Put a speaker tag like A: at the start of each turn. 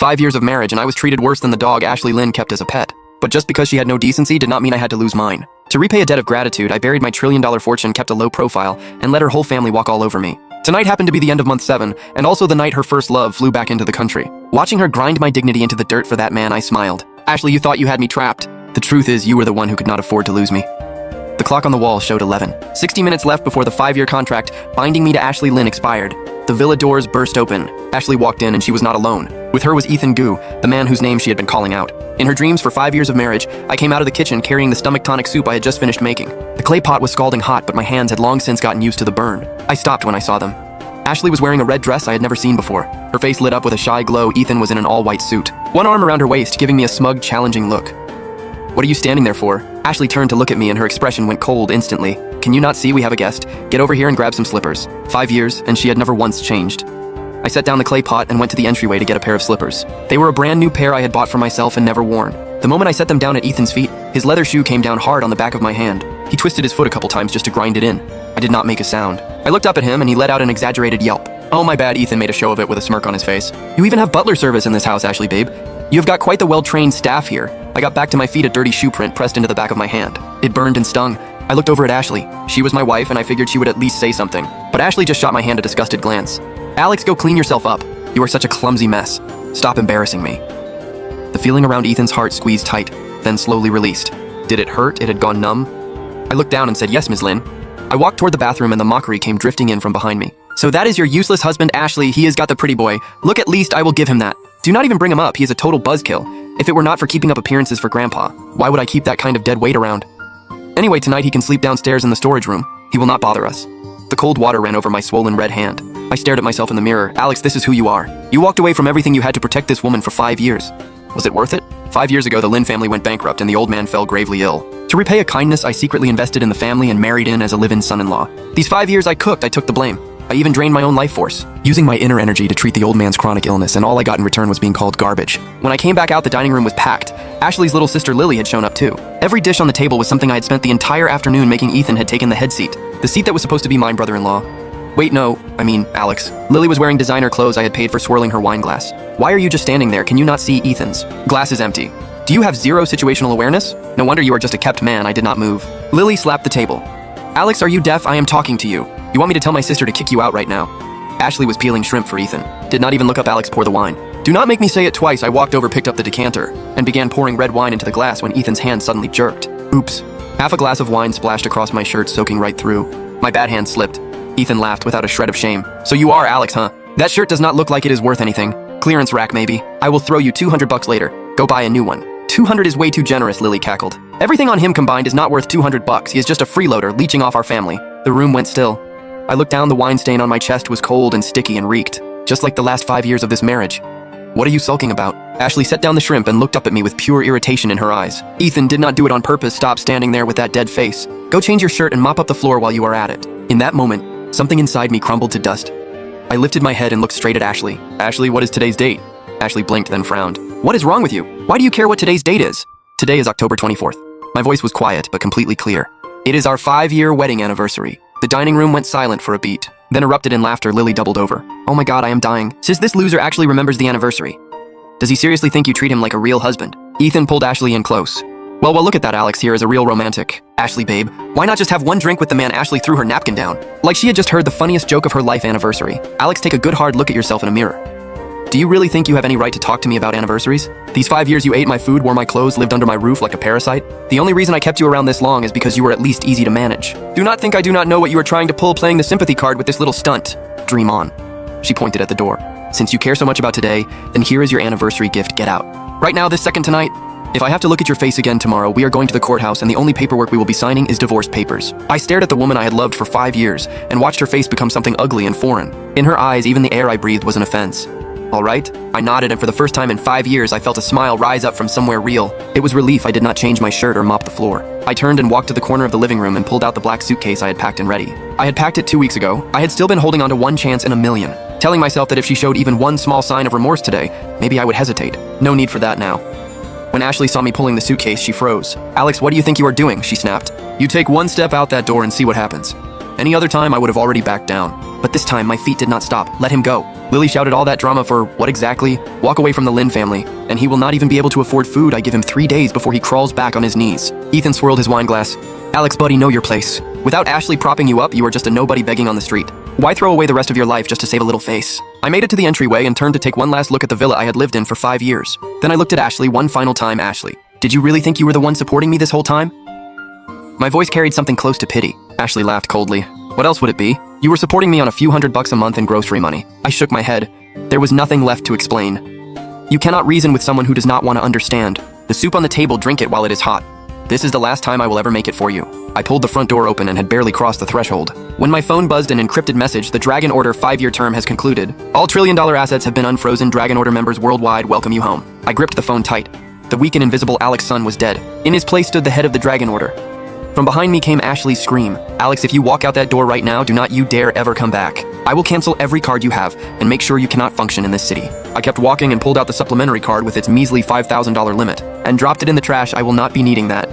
A: 5 years of marriage and I was treated worse than the dog Ashley Lynn kept as a pet. But just because she had no decency did not mean I had to lose mine. To repay a debt of gratitude, I buried my trillion-dollar fortune, kept a low profile, and let her whole family walk all over me. Tonight happened to be the end of month 7, and also the night her first love flew back into the country. Watching her grind my dignity into the dirt for that man, I smiled. Ashley, you thought you had me trapped. The truth is, you were the one who could not afford to lose me. The clock on the wall showed 11. 60 minutes left before the 5-year contract binding me to Ashley Lynn expired. The villa doors burst open. Ashley walked in and she was not alone. With her was Ethan Gu, the man whose name she had been calling out. In her dreams for 5 years of marriage, I came out of the kitchen carrying the stomach tonic soup I had just finished making. The clay pot was scalding hot, but my hands had long since gotten used to the burn. I stopped when I saw them. Ashley was wearing a red dress I had never seen before. Her face lit up with a shy glow. Ethan was in an all-white suit, one arm around her waist, giving me a smug, challenging look. What are you standing there for? Ashley turned to look at me and her expression went cold instantly. Can you not see we have a guest? Get over here and grab some slippers. 5 years, and she had never once changed. I set down the clay pot and went to the entryway to get a pair of slippers. They were a brand new pair I had bought for myself and never worn. The moment I set them down at Ethan's feet, his leather shoe came down hard on the back of my hand. He twisted his foot a couple times just to grind it in. I did not make a sound. I looked up at him and he let out an exaggerated yelp. Oh my bad, Ethan made a show of it with a smirk on his face. You even have butler service in this house, Ashley babe. You have got quite the well-trained staff here. I got back to my feet, a dirty shoe print pressed into the back of my hand. It burned and stung. I looked over at Ashley. She was my wife and I figured she would at least say something. But Ashley just shot my hand a disgusted glance. Alex, go clean yourself up. You are such a clumsy mess. Stop embarrassing me. The feeling around Ethan's heart squeezed tight, then slowly released. Did it hurt? It had gone numb? I looked down and said, yes, Ms. Lynn. I walked toward the bathroom and the mockery came drifting in from behind me. So that is your useless husband, Ashley. He has got the pretty boy. Look, at least I will give him that. Do not even bring him up. He is a total buzzkill. If it were not for keeping up appearances for Grandpa, why would I keep that kind of dead weight around? Anyway, tonight he can sleep downstairs in the storage room. He will not bother us. The cold water ran over my swollen red hand. I stared at myself in the mirror. Alex, this is who you are. You walked away from everything you had to protect this woman for 5 years. Was it worth it? 5 years ago, the Lynn family went bankrupt and the old man fell gravely ill. To repay a kindness, I secretly invested in the family and married in as a live-in son-in-law. These 5 years I cooked, I took the blame. I even drained my own life force, using my inner energy to treat the old man's chronic illness, and all I got in return was being called garbage. When I came back out, the dining room was packed. Ashley's little sister Lily had shown up too. Every dish on the table was something I had spent the entire afternoon making. Ethan had taken the head seat, the seat that was supposed to be mine, brother-in-law. Wait, no, I mean, Alex. Lily was wearing designer clothes I had paid for swirling her wine glass. Why are you just standing there? Can you not see Ethan's? Glass is empty. Do you have zero situational awareness? No wonder you are just a kept man. I did not move. Lily slapped the table. Alex, are you deaf? I am talking to you. You want me to tell my sister to kick you out right now? Ashley was peeling shrimp for Ethan. Did not even look up. Alex, pour the wine. Do not make me say it twice. I walked over, picked up the decanter, and began pouring red wine into the glass when Ethan's hand suddenly jerked. Oops. Half a glass of wine splashed across my shirt, soaking right through. My bad hand slipped. Ethan laughed without a shred of shame. So you are Alex, huh? That shirt does not look like it is worth anything. Clearance rack, maybe. I will throw you $200 later. Go buy a new one. 200 is way too generous, Lily cackled. Everything on him combined is not worth $200. He is just a freeloader leeching off our family. The room went still. I looked down. The wine stain on my chest was cold and sticky and reeked, just like the last 5 years of this marriage. What are you sulking about? Ashley set down the shrimp and looked up at me with pure irritation in her eyes. Ethan did not do it on purpose. Stop standing there with that dead face. Go change your shirt and mop up the floor while you are at it. In that moment, something inside me crumbled to dust. I lifted my head and looked straight at Ashley. Ashley, what is today's date? Ashley blinked, then frowned. What is wrong with you? Why do you care what today's date is? Today is October 24th. My voice was quiet, but completely clear. It is our 5-year wedding anniversary. The dining room went silent for a beat, then erupted in laughter. Lily doubled over. Oh my god, I am dying. Since this loser actually remembers the anniversary. Does he seriously think you treat him like a real husband? Ethan pulled Ashley in close. Well, look at that. Alex here is a real romantic. Ashley, babe, why not just have one drink with the man? Ashley threw her napkin down, like she had just heard the funniest joke of her life. Anniversary. Alex, take a good hard look at yourself in a mirror. Do you really think you have any right to talk to me about anniversaries? These 5 years you ate my food, wore my clothes, lived under my roof like a parasite. The only reason I kept you around this long is because you were at least easy to manage. Do not think I do not know what you are trying to pull, playing the sympathy card with this little stunt. Dream on. She pointed at the door. Since you care so much about today, then here is your anniversary gift. Get out. Right now, this second tonight. If I have to look at your face again tomorrow, we are going to the courthouse and the only paperwork we will be signing is divorce papers. I stared at the woman I had loved for 5 years and watched her face become something ugly and foreign. In her eyes, even the air I breathed was an offense. All right? I nodded, and for the first time in 5 years, I felt a smile rise up from somewhere real. It was relief I did not change my shirt or mop the floor. I turned and walked to the corner of the living room and pulled out the black suitcase I had packed and ready. I had packed it 2 weeks ago. I had still been holding on to one chance in a million, telling myself that if she showed even one small sign of remorse today, maybe I would hesitate. No need for that now. When Ashley saw me pulling the suitcase, she froze. Alex, what do you think you are doing? She snapped. You take one step out that door and see what happens. Any other time, I would have already backed down. But this time, my feet did not stop. Let him go. Lily shouted all that drama for what exactly? Walk away from the Lynn family, and he will not even be able to afford food. I give him 3 days before he crawls back on his knees. Ethan swirled his wine glass. Alex, buddy, know your place. Without Ashley propping you up, you are just a nobody begging on the street. Why throw away the rest of your life just to save a little face? I made it to the entryway and turned to take one last look at the villa I had lived in for 5 years. Then I looked at Ashley one final time. Ashley, did you really think you were the one supporting me this whole time? My voice carried something close to pity. Ashley laughed coldly. What else would it be? You were supporting me on a few $100 a month in grocery money. I shook my head. There was nothing left to explain. You cannot reason with someone who does not want to understand. The soup on the table, drink it while it is hot. This is the last time I will ever make it for you. I pulled the front door open and had barely crossed the threshold. When my phone buzzed an encrypted message, the Dragon Order 5-year term has concluded. All trillion-dollar assets have been unfrozen. Dragon Order members worldwide welcome you home. I gripped the phone tight. The weak and invisible Alex Sun was dead. In his place stood the head of the Dragon Order. From behind me came Ashley's scream. Alex, if you walk out that door right now, do not you dare ever come back. I will cancel every card you have and make sure you cannot function in this city. I kept walking and pulled out the supplementary card with its measly $5,000 limit and dropped it in the trash. I will not be needing that.